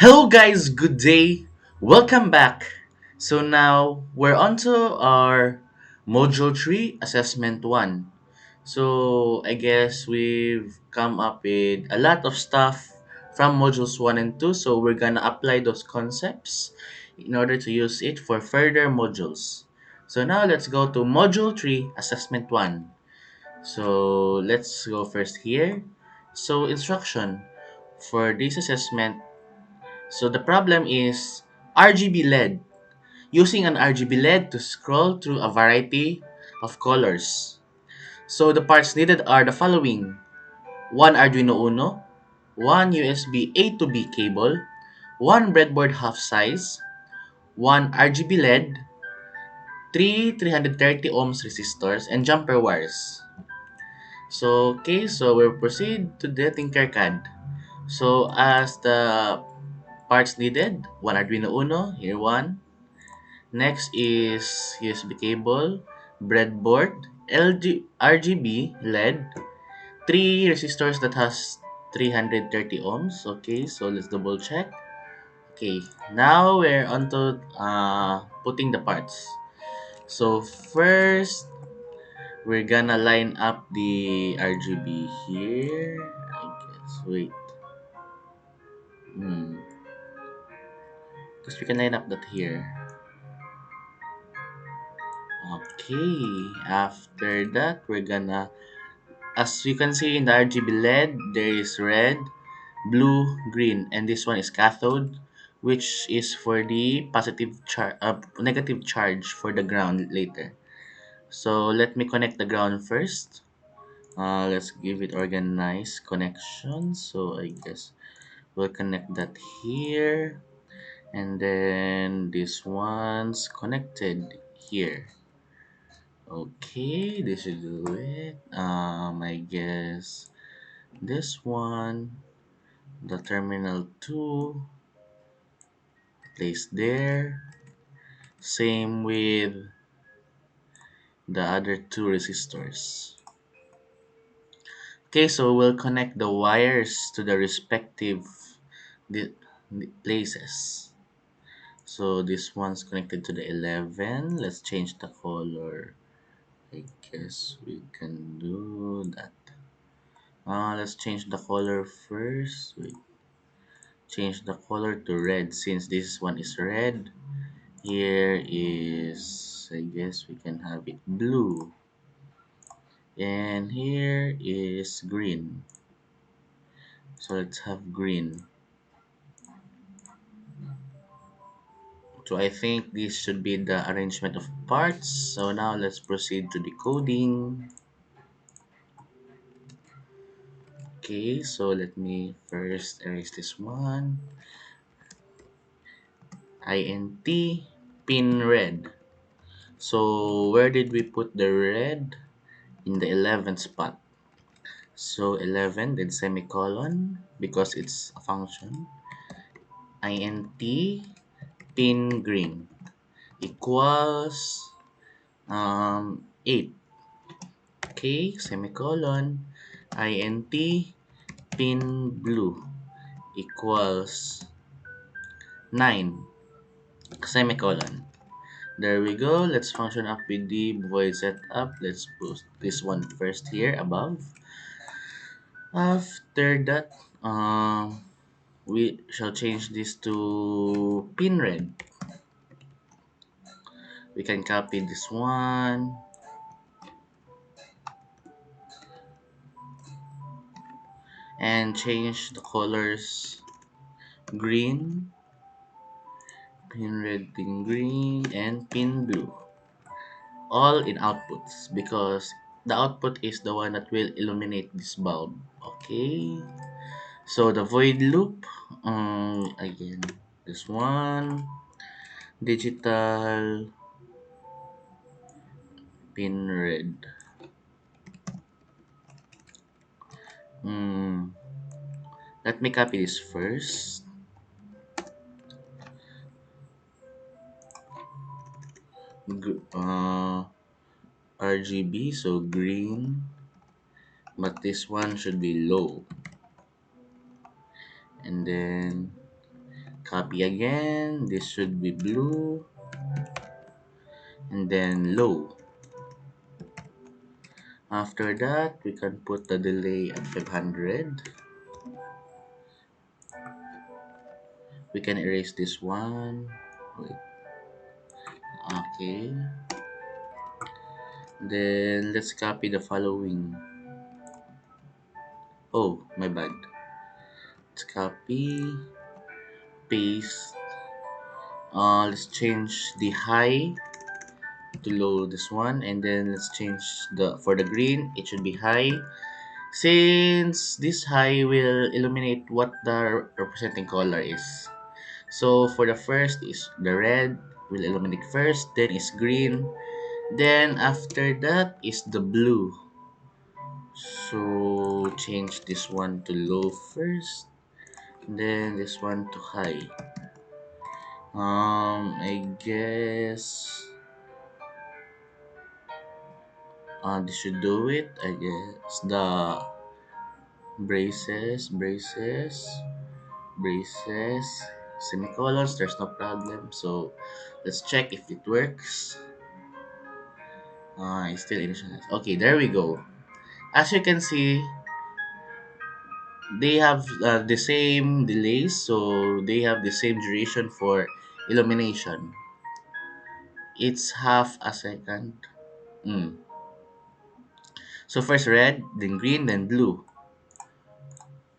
Hello, guys, good day. Welcome back. So, now we're on to our Module 3 Assessment 1. So, I guess we've come up with a lot of stuff from Modules 1 and 2. So, we're gonna apply those concepts in order to use it for further modules. So, now let's go to Module 3 Assessment 1. So, let's go first here. So, instruction for this assessment, so the problem is RGB LED. Using an RGB LED to scroll through a variety of colors. So the parts needed are the following: one Arduino Uno, one USB A to B cable, one breadboard half size, one RGB LED, three 330 ohms resistors, and jumper wires. So okay, so we'll proceed to the Tinkercad. So as the parts needed, one Arduino Uno, here one. Next is USB cable, breadboard, RGB LED, three resistors that has 330 ohms. Okay, so let's double check. Okay, now we're onto putting the parts. So first, we're gonna line up the RGB here. I guess. Wait. Hmm. Because we can line up that here. Okay. After that, we're gonna, as you can see in the RGB LED, there is red, blue, green, and this one is cathode, which is for the negative charge for the ground later. So let me connect the ground first. Let's give it organized connection. So I guess we'll connect that here, and then this one's connected here. Okay, this should do it. I guess this one, the terminal 2, placed there. Same with the other two resistors. Okay, so we'll connect the wires to the respective di- places. So this one's connected to the 11. Let's change the color. I guess we can do that. Let's change the color first. Wait, change the color to red since this one is red. Here is, I guess we can have it blue. And here is green. So let's have green. So I think this should be the arrangement of parts. So now let's proceed to decoding. Okay, so let me first erase this one. INT pin red. So where did we put the red? In the 11th spot. So 11 then semicolon because it's a function. INT pin green equals 8. Okay, semicolon. INT pin blue equals 9. Semicolon. There we go. Let's function up with the void setup. Let's put this one first here above. After that, we shall change this to pin red. We can copy this one and change the colors green, pin red, pin green, and pin blue. All in outputs because the output is the one that will illuminate this bulb. Okay. So the void loop, again, this one, digital pin red. Mm, Let me copy this first. RGB, so green, but this one should be low. And then Copy again. This should be blue. And then low. After that, we can put the delay at 500. We can erase this one. Wait. Okay. Then let's copy the following. Oh, my bad. Let's copy, paste. Let's change the high to low this one, and then let's change the for the green. It should be high. Since this high will illuminate what the representing color is. So for the first is the red will illuminate first, then is green, then after that is the blue. So change this one to low first, then this one to high. I guess this should do it. I guess the braces, semicolons. There's no problem. So let's check if it works. It's still initialized. Okay, there we go. As you can see, they have the same delays, so they have the same duration for illumination. It's half a second. Mm. So first red, then green, then blue.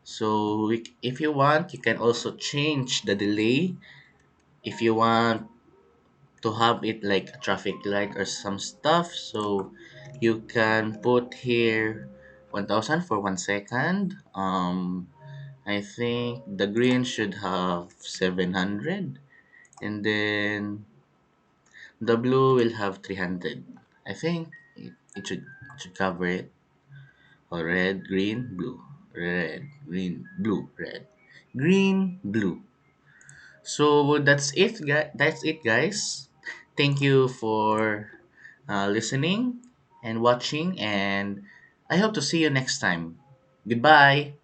So if you want, you can also change the delay. If you want to have it like a traffic light or some stuff, so you can put here 1000 for 1 second. I think the green should have 700, and then the blue will have 300. I think it should cover it. Or red, green, blue, red, green, blue, red, green, blue. So that's it, guys. Thank you for listening and watching, and I hope to see you next time. Goodbye.